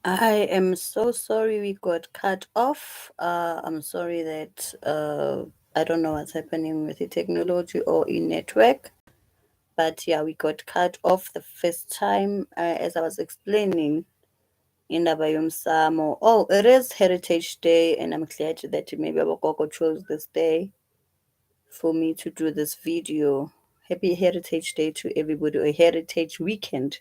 I am so sorry we got cut off. I'm sorry that I don't know what's happening with the technology or in network, but yeah, we got cut off the first time as I was explaining in Samo. Oh, it is Heritage Day, and I'm glad that maybe Abokoko chose this day for me to do this video. Happy Heritage Day to everybody, or Heritage Weekend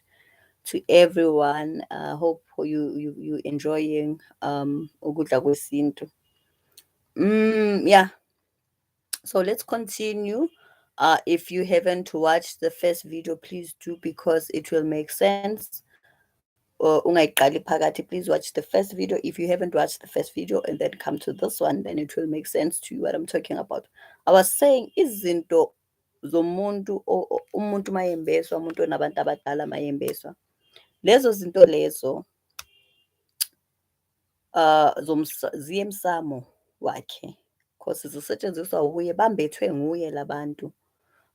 to everyone. Hope you enjoying ukudla kwesintu. Yeah. So let's continue. If you haven't watched the first video, please do because it will make sense. Ungayiqali phakathi, please watch the first video. If you haven't watched the first video and then come to this one, then it will make sense to you what I'm talking about. I was saying izinto zomuntu umuntu mayembeswa, umuntu onabantu abadala mayembeswa. Lezo zinto lezo ziya emsamo wakhe because zisetshenziswa wuye, bambethwe nguye labantu.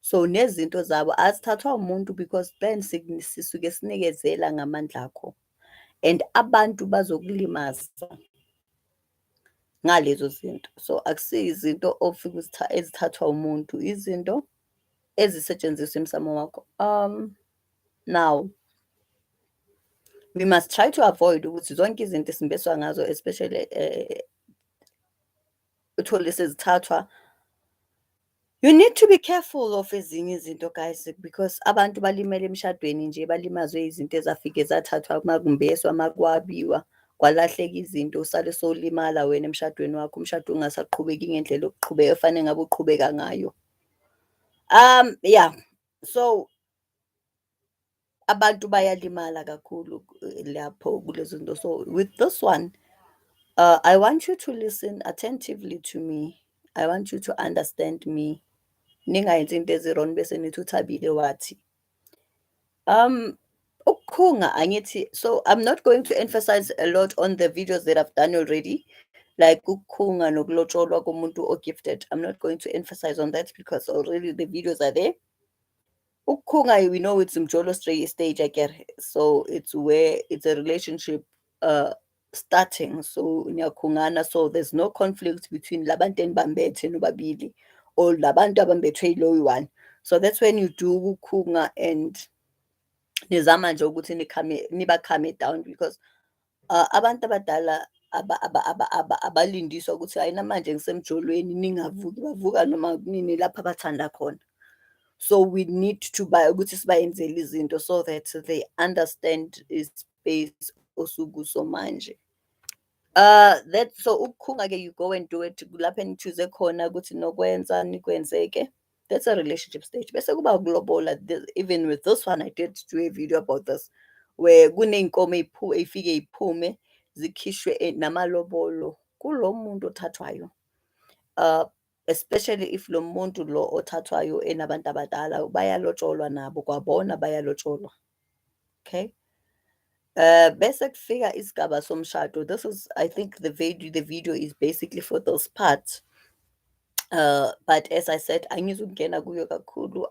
So nezinto zabo azithathwa umuntu because then sisuke sinikezela ngamandla akho and abantu bazokulimaza ngalezo zinto. So akusiyo izinto ofika ezithathwa umuntu, izinto ezisetshenziswa emsamo wakho. Now we must try to avoid ukuthi zonke izinto esimbeswa ngazo, especially uthole sezithathwa. You need to be careful of ezinye izinto guys because abantu balimele emshadweni nje, balimazwe izinto ezafike zathathwa makumbeswa, makwabiwa, kwalahleka izinto, usale solimala wena emshadweni wakho, umshado ungasaqhubeki ngendlela okuqhubeka efanele ngabe uqhubeka ngayo. Yeah. So abantu bayalimala kakhulu lapho kulezo zinto. So with this one, I want you to listen attentively to me. I want you to understand me. Ningayenzi into ezironi bese nithi uthabile wathi. Ukukhunga angithi, so I'm not going to emphasize a lot on the videos that I've done already, like ukukhunga nokulotsholwa komuntu ogifted. I'm not going to emphasize on that because already the videos are there. Ukukhunga, we know it's mjolo stage, I get it. So it's where it's a relationship starting. So niyakhungana, so there's no conflict between labantu enibambethe nobabili or labantu abambethwe yiloyi one. So that's when you do ukukhunga and nizama nje ukuthi nibakhame down because abantu abadala abalindiswa ukuthi hayi namanje ngisemjolweni ningavuki, bavuka noma kunini lapha abathanda khona. So we need to ukuthi sibayenzele izinto so that they understand ispace osukuso manje. That so ukukhunga-ke, you go and do it lapho eni-choose khona ukuthi nokwenza nikwenzeke. That's a relationship stage. Bese kuba ukulobola. Even with this one, I did do a video about this, where kuney'nkomo ey'fike y'phume zikhishwe namalobolo kulo muntu othathwayo. Especially if lo muntu lo othathwayo enabantu abadala, bayalotsholwa nabo, kwabona bayalotsholwa. Okay. Bese kufika isigaba somshado. This is, I think the video is basically for those parts. But as I said, angizukungena kuyo kakhulu.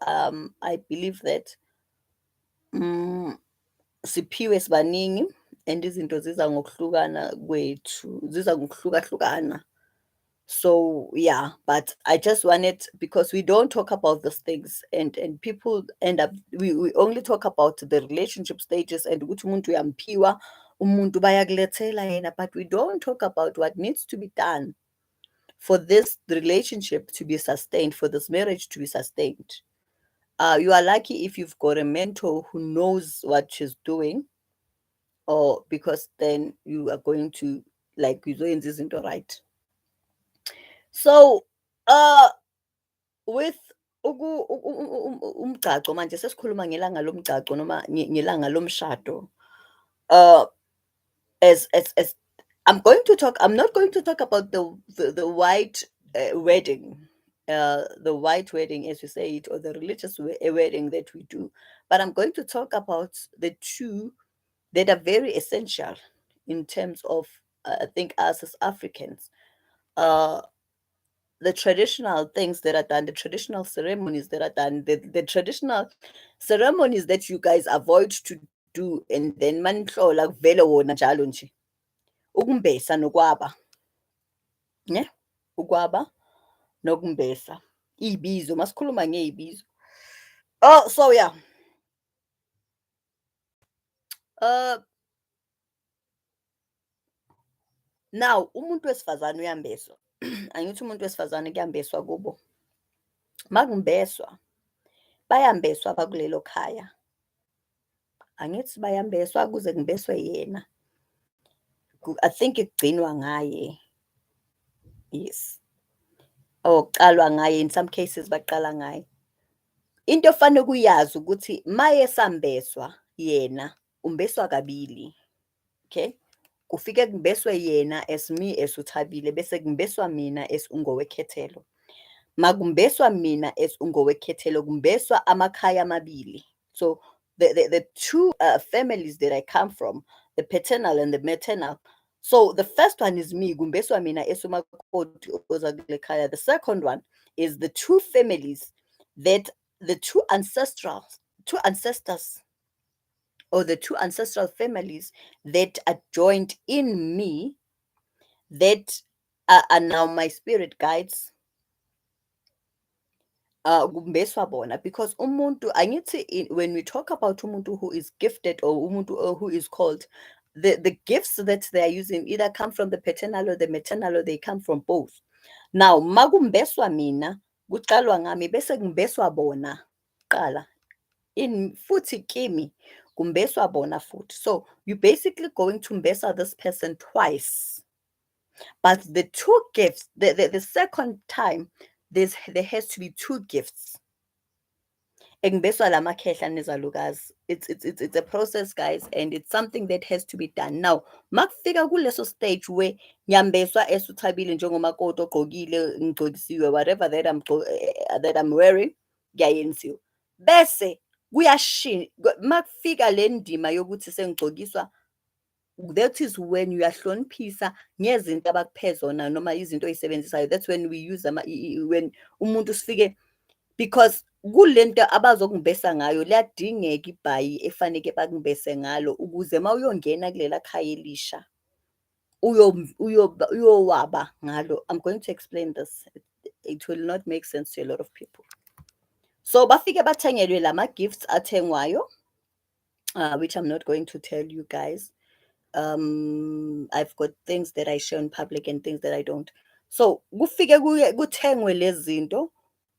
I believe that siphiwe sibaningi and izinto ziza ngokuhlukana kwethu, ziza ngokuhlukahlukana. So yeah, but I just wanted, because we don't talk about these things and people end up, we only talk about the relationship stages and ukuthi umuntu uyamphiwa, umuntu bayakulethela yena, but we don't talk about what needs to be done for this relationship to be sustained, for this marriage to be sustained. You are lucky if you've got a mentor who knows what she's doing, or because then you are going to, like, uzoyenza izinto right. So with umgcaco manje sesikhuluma ngelanga lomgcaco noma ngelanga lomshado. As I'm not going to talk about the white wedding, the white wedding, as you say it, or the religious wedding that we do, but I'm going to talk about the two that are very essential in terms of, I think, us as Africans. The traditional things that are done, the traditional ceremonies that are done, the traditional ceremonies that you guys avoid to do and then manihlola kuvele wona njalo nje ukumbesa nokwaba ne ukwaba nokumbesa izibizo masikhuluma ngezibizo. Oh, so yeah. uh Now umuntu wesifazane uyambeswa angithi umuntu wesifazane kuyambeswa kubo makumbeswa bayambeswa abakulelo khaya angithi bayambeswa kuze kumbeswe yena. I think igcinwa ngaye, yes, or qalwa ngaye, in some cases baqala ngaye. Into ofanele kuyazi ukuthi maye sambeswa yena umbeswa kabili, okay? Kufike kumbeswe yena as me as uThabile bese kumbeswa mina as ungowekhethelo. Makumbeswa mina as ungowekhethelo kumbeswa amakhaya amabili. So the two families that I come from, the paternal and the maternal. So the first one is me, kumbeswa mina as umakoti oza kule khaya. The second one is the two families that the two ancestors or the two ancestral families that are joined in me that are now my spirit guides. Kumbeswa bona because umuntu angithi when we talk about umuntu who is gifted or umuntu who is called, the gifts that they are using either come from the paternal or the maternal or they come from both. Now makumbeswa mina kuqalwa ngami bese kumbeswa bona qala in futhi kimi kumbeswa bona futhi. So you basically going to mbesa this person twice, but the two gifts, the second time there has to be two gifts. It's a process, guys, and it's something that has to be done. Now makufika kuleso stage where ngiyambeswa esuthabile njengomakoti ogqokile ngigcokisiwe whatever that I'm wearing kuyayenziwa bese kuyashintsha makufika le ndima yokuthi sengigcokiswa. That is when uyahloniphisa ngezinto abakuphe zona noma izinto oyisebenzisayo. That's when we use when umuntu sifike, because kulento abazokungibesa ngayo liyadingeka ibhayi efaneke bakumbese ngalo ukuze mawuyongena kulela khaya elisha uyowaba ngalo. I'm going to explain this. It will not make sense to a lot of people. So bafike bathengelwe lama gifts athengwayo, which I'm not going to tell you guys. I've got things that I show in public and things that I don't. So kufike kuthengwe lezi zinto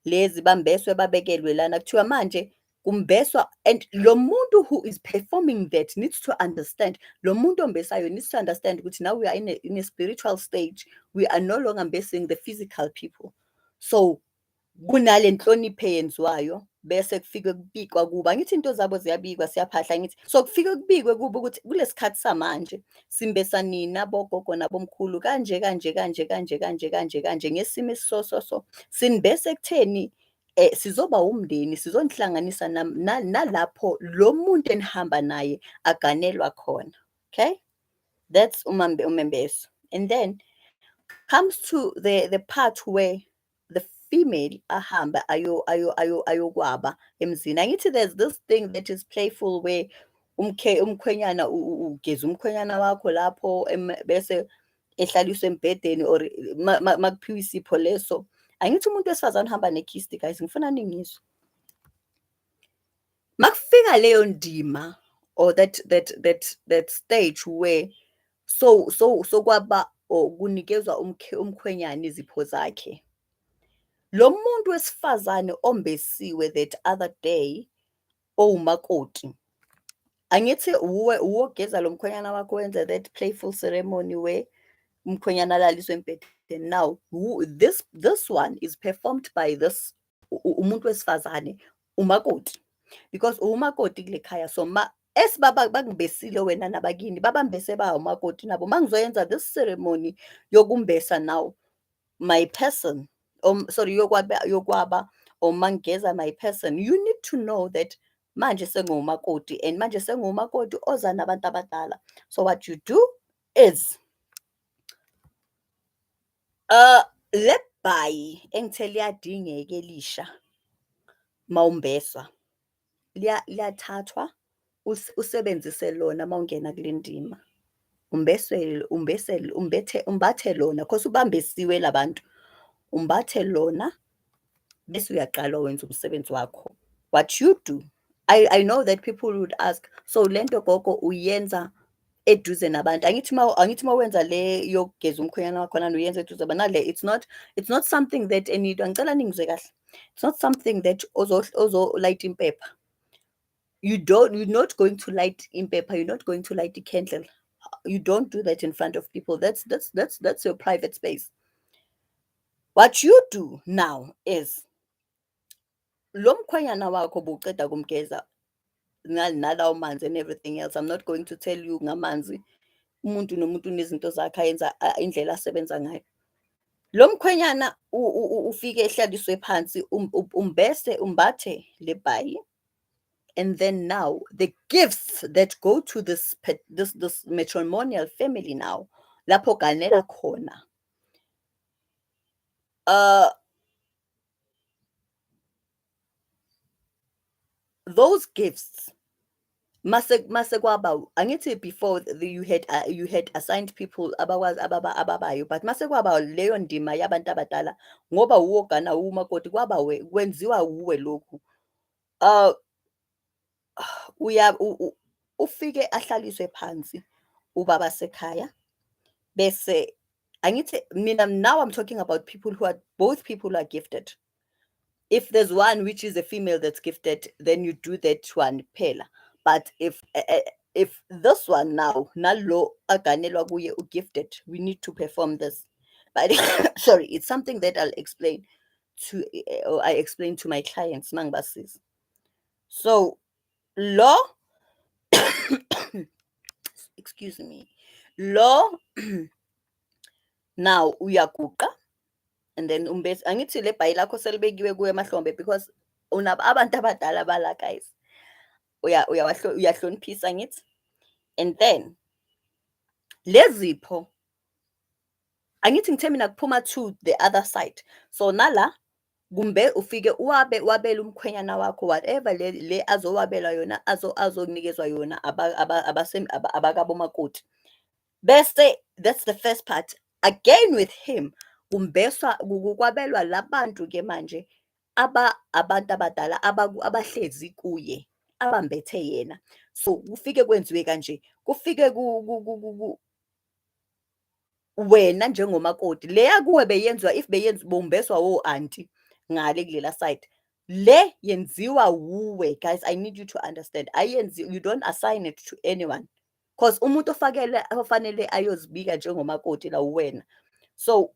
lezi bambeswe babekelwe lana kuthiwa manje kumbeswa, and lo muntu who is performing that needs to understand, lo muntu ombesayo needs to understand ukuthi now we are in a spiritual stage. We are no longer mbesing the physical people. So kunale nhlonipho eyenziwayo bese kufike kubikwa kuba ngithi into zabo ziyabikwa siyaphahla ngithi so kufike kubikwe kuba ukuthi kulesikhathi samanje simbesa nina bogogo nabomkhulu kanje kanje kanje kanje kanje kanje kanje ngesimo so sinibese ekutheni sizoba umndeni sizonihlanganisa nalapho lo muntu enihamba naye aganelwa khona. Okay, that's umembeso. And then comes to the part where the female ahamba ayokwaba emzini. Angithi there's this thing that is playful where umkhwenyana ugeza umkhwenyana wakho lapho bese ehlaliswe embhedeni or makuphiwa isipho leso. Angithi umuntu wesifazane uhamba nekhisti, guys, ngifuna ningizwe. Makufika leyo ndima or that stage where so kwaba kunikezwa umkhwenyana izipho zakhe. Lo muntu wesifazane ombesiwe that other day owumakoti, angithi uwogeza lo mkhwenyana wakho wenza that playful ceremony where umkhwenyana laliswe embhedeni. Now this one is performed by this umuntu wesifazane umakoti, because umakoti kule khaya. So esibaba bakubesile wena nabakini babambese ba umakoti nabo mangizoyenza this ceremony yokumbesa now my person, sorry, yokwaba or mangeza my person, you need to know that manje sengumakoti and manje sengumakoti oza nabantu abadala. So what you do is le bhayi engithe liyadingeka elisha mawumbeswa liyathathwa usebenzise lona mawungena kule ndima. Umbathe lona cause ubambesiwe labantu. Umbathe lona bese uyaqala wenza umsebenzi wakho. What you do, I know that people would ask, so lento gogo uyenza eduze nabantu. Angithi mawenza le yokugeza umkhwenyana wakho nani uyenza eduze nale. It's not something that angicela ningizwe kahle. It's not something that ozo light impepha. You're not going to light impepha, you're not going to light the candle. You don't do that in front of people. That's your private space. What you do now is lo mkhwenyana wakho buceda kumgeza nalawo manzi and everything else. I'm not going to tell you ngamanzi. Umuntu nomuntu unezinto zakhe ayenza indlela asebenza ngayo. Lo mkhwenyana ufike ehlaliswe phansi umbese umbathe le bhayi. And then now the gifts that go to this matrimonial family now lapho ganela khona those gifts mase kwaba angithi before you had assigned people ababayo, but mase kwaba leyo ndima yabantu abadala ngoba uwogana umakoti kwaba kwenziwa uwe lokhu ufike ahlaliswe phansi ubaba sekhaya bese angithi mina now I'm talking about people who are both people who are gifted. If there's one which is a female that's gifted, then you do that one phela. But if this one now nalo aganelwa kuye gifted, we need to perform this. But sorry, it's something that I'll explain to or I explain to my clients mangbasis. So law excuse me, law now uyaguqa and then umbese angithi le bhayi lakho selibekiwe kuye emahlombe because abantu abadala bala guys uyahloniphisa ngithi. And then lezipho angithi ngithe mina kuphuma to the other side. So nala kumbe ufike wabela umkhwenyana wakho whatever le azowabela yona azonikezwa yona abakabomakoti. Bese that's the first part. Again with him kumbeswa kukwabelwa labantu ke manje abantu abadala abahlezi kuye abambethe yena. So kufike kwenziwe kanje, kufike wena njengomakoti leya kuwe beyenziwa if bombeswa auntie ngale kulela side, le yenziwa uwe. Guys, I need you to understand, you don't assign it to anyone because umuntu ofanele ayozibika njengomakoti la wena. So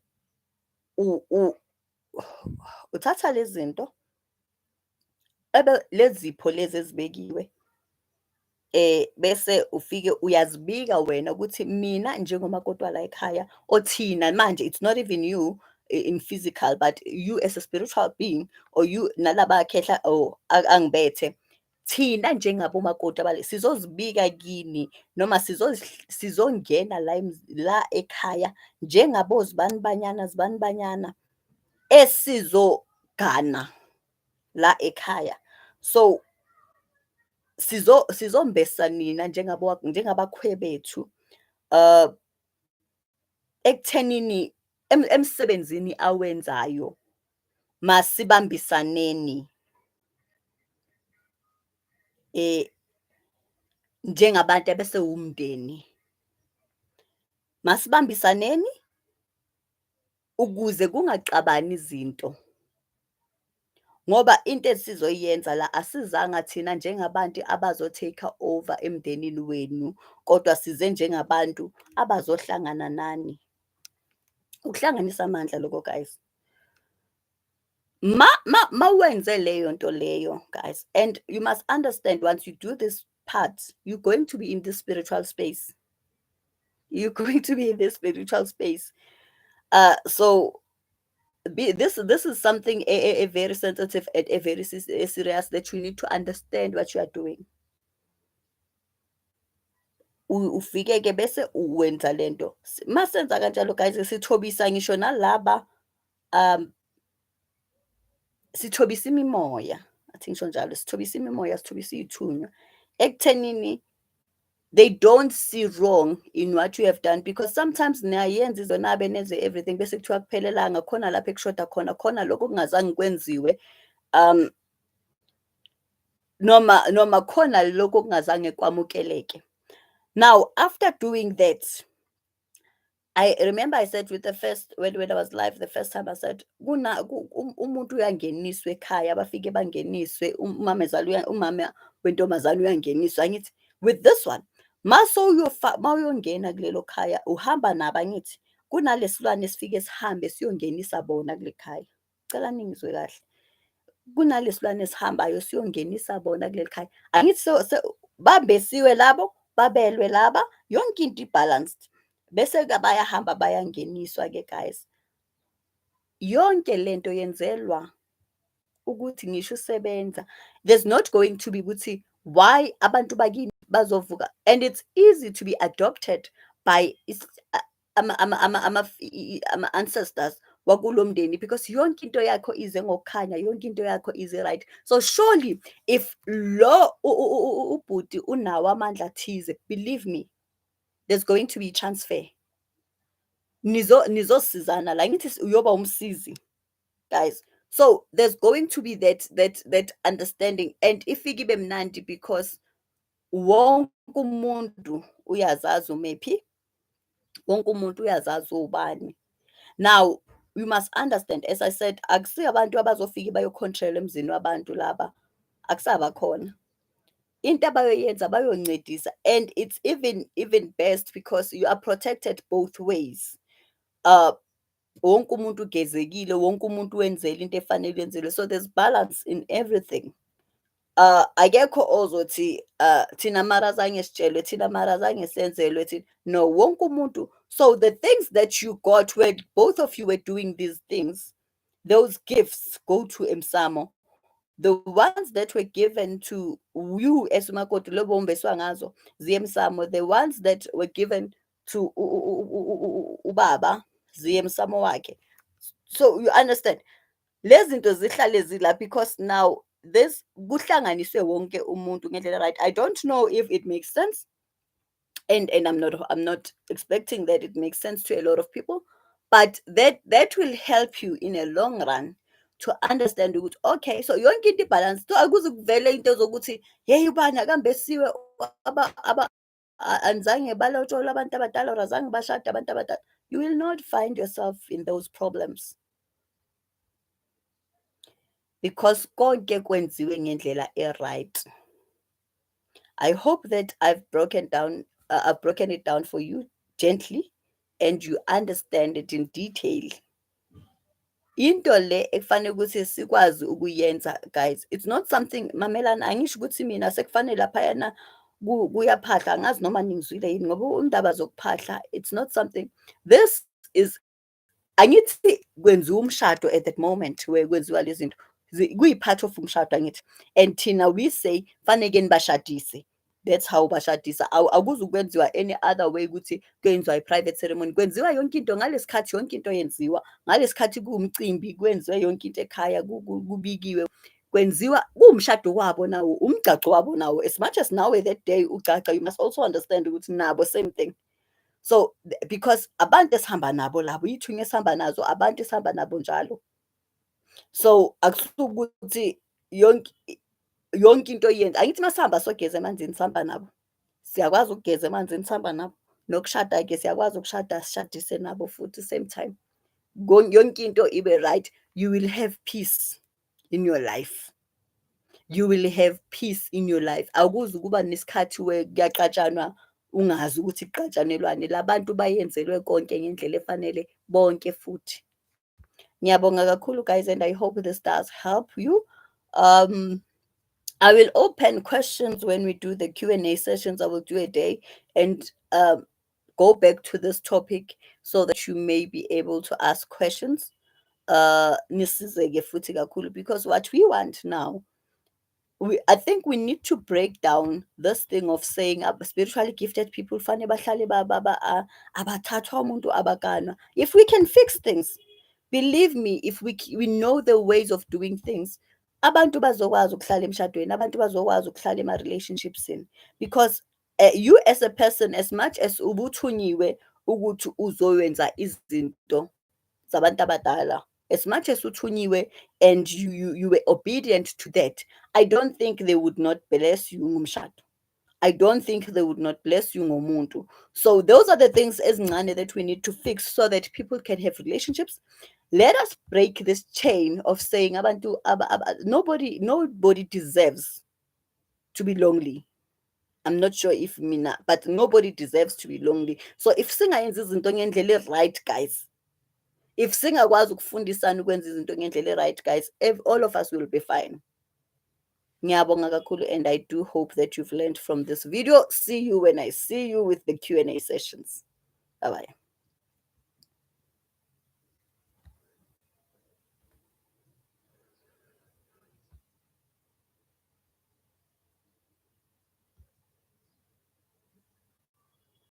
uthatha lezi zinto lezipho lezi ezibekiwe bese ufike uyazibika wena ukuthi mina njengomakoti wala ekhaya othina manje, it's not even you in physical but you as a spiritual being or you nalaba khehla angibethe thina njengabomakoti abale sizozibika kini noma sizongena la ekhaya njengabozibani-banyana esizogana la ekhaya. So sizombesa nina njengabakhwebethu ekuthenini emsebenzini awenzayo masibambisaneni njengabantu abese umndeni, masibambisaneni ukuze kungaxabani izinto. Ngoba into esizoyenza la asizanga thina njengabantu abazotake over emndenini wenu, kodwa size njengabantu abazohlangana nani. Ukuhlanganisa amandla lokho guys. Ma wenze leyo nto leyo guys, and you must understand once you do this part, you're going to be in this spiritual space. You're going to be in this spiritual space. So this is something a very sensitive and a very serious that you need to understand what you are doing. Ufike ke bese uwenza lento. Masenza kanjalo guys sithobisa ngisho nalaba sithobisa imimoya. Athi ngisho njalo sithobisa imimoya, sithobisa izithunywa. ekuthenini they don't see wrong in what you have done, because sometimes niyayenza izonabe nenze everything bese kuthiwa kuphelelanga, khona lapho ekushoda khona, khona lokho okungazange kwenziwe, um noma khona lokho okungazange kwamukeleke. Now after doing that, I remember I said with the first, when I was live the first time, I said umuntu uyangeniswa ekhaya, abafike bangeniswe, umama wentombazane uyangeniswa. Angithi with this one, mawuyongena kulelo khaya uhamba nabo, angithi kunalesilwane esifike sihambe siyongenisa bona kule khaya. Cela ningizwe kahle. Kunalesilwane esihambayo siyongenisa bona kuleli khaya. Angithi bambesiwe labo, babelwe laba, yonke into ibalanced. Bese-ke bayahamba bayangeniswa-ke guys. Yonke lento yenzelwa ukuthi ngisho usebenza. There's not going to be ukuthi why abantu bakini bazovuka, and it's easy to be adopted by ama-ancestors wakulo mndeni, because yonke into yakho ize ngokukhanya, yonke into yakho ize right. So surely if lo ubhuti unawo amandla thize, believe me, there's going to be transfer. Nizosizana la, ngithi uyoba umsizi guys. So there's going to be that understanding, and ifike ibe mnandi because wonke umuntu uyazazi umephi, wonke umuntu uyazazi ubani. Now we must understand, as I said, akusiyo abantu abazofika bayocontrol emzini wabantu laba, akusabakhona. Into abayoyenza bayoncedisa, and it's even best because you are protected both ways. Wonke umuntu ugezekile, wonke umuntu wenzele into efanele yenzelwe, so there's balance in everything. Akekho ozothi thina mara zange sitshelwe, thina mara zange senzelwe thina. No, wonke umuntu. So the things that you got when both of you were doing these things, those gifts go to emsamo. The ones that were given to you as umakoti lo bombeswa ngazo ziye emsamo, the ones that were given to ubaba ziye emsamo wakhe. So you understand, lezi zinto zihlale zila, because now this kuhlanganiswe wonke umuntu ngendlela right. I don't know if it makes sense, and I'm not expecting that it makes sense to a lot of people, but that will help you in a long run to understand ukuthi okay, so yonke into ibalance. So akuze kuvele into zokuthi hey ubani akambesiwe anzange balotshola abantu abadala or azange bashada abantu abadala. You will not find yourself in those problems, because konke kwenziwe ngendlela e-right. I hope that I've broken it down for you gently, and you understand it in detail. Into le ekufanele ukuthi sikwazi ukuyenza guys, it's not something, mamelana, angisho ukuthi mina sekufanele laphayana kuyaphahla, angazi noma ningizwile yini ngoba undaba zokuphahla, it's not something. This is, angithi kwenziwa umshado at that moment where kwenziwa lezi zinto, kuyi-part of umshado angithi, and thina we say faneke nibashadise. That's how bashadisa. Akuzukwenziwa any other way ukuthi kwenziwa i-private ceremony. Kwenziwa yonke into ngalesikhathi, yonke into yenziwa ngalesikhathi kuwumcimbi, kwenziwe yonke into ekhaya, kubikiwe, kwenziwa kuwumshado wabo nawo, umgcaco wabo nawo. As much as nawe that day ugaca, you must also understand ukuthi nabo same thing. So because abantu esihamba nabo labo, ithunya esihamba nazo, abantu esihamba nabo njalo. So akusukuthi yonke into yenza, angithi masihamba sogeza emanzini sihamba nabo, siyakwazi ukugeza emanzini sihamba nabo, nokushada-ke siyakwazi ukushada sishadise nabo futhi same time. Yonke into ibe right, you will have peace in your life. You will have peace in your life. Akuzi ukuba nesikhathi kuyaxatshanwa ungazi ukuthi kuqatshanelwane. Labantu bayenzelwe konke ngendlela efanele bonke futhi. Ngiyabonga kakhulu guys, and I hope this does help you. I will open questions when we do the Q&A sessions. I will do a day and go back to this topic so that you may be able to ask questions. Nisizeke futhi kakhulu, because what we want now, I think we need to break down this thing of saying spiritually gifted people fanele bahlale abathathwa umuntu abakanwa. If we can fix things, believe me, if we know the ways of doing things, abantu bazokwazi ukuhlala emshadweni, abantu bazokwazi ukuhlala ema-relationshipsini because you as a person, as much as ubuthunyiwe ukuthi uzowenza izinto zabantu abadala, as much as uthunyiwe and you were obedient to that, I don't think they would not bless you ngumshado. I don't think they would not bless you ngomuntu. So those are the things ezincane that we need to fix so that people can have relationships. Let us break this chain of saying abantu nobody deserves to be lonely. I'm not sure if mina, but nobody deserves to be lonely. So if singayenza izinto ngendlela right, guys, if singakwazi ukufundisana ukwenza izinto ngendlela right, guys, all of us will be fine. Ngiyabonga kakhulu, and I do hope that you've learned from this video. See you when I see you with the Q&A sessions. Bye bye.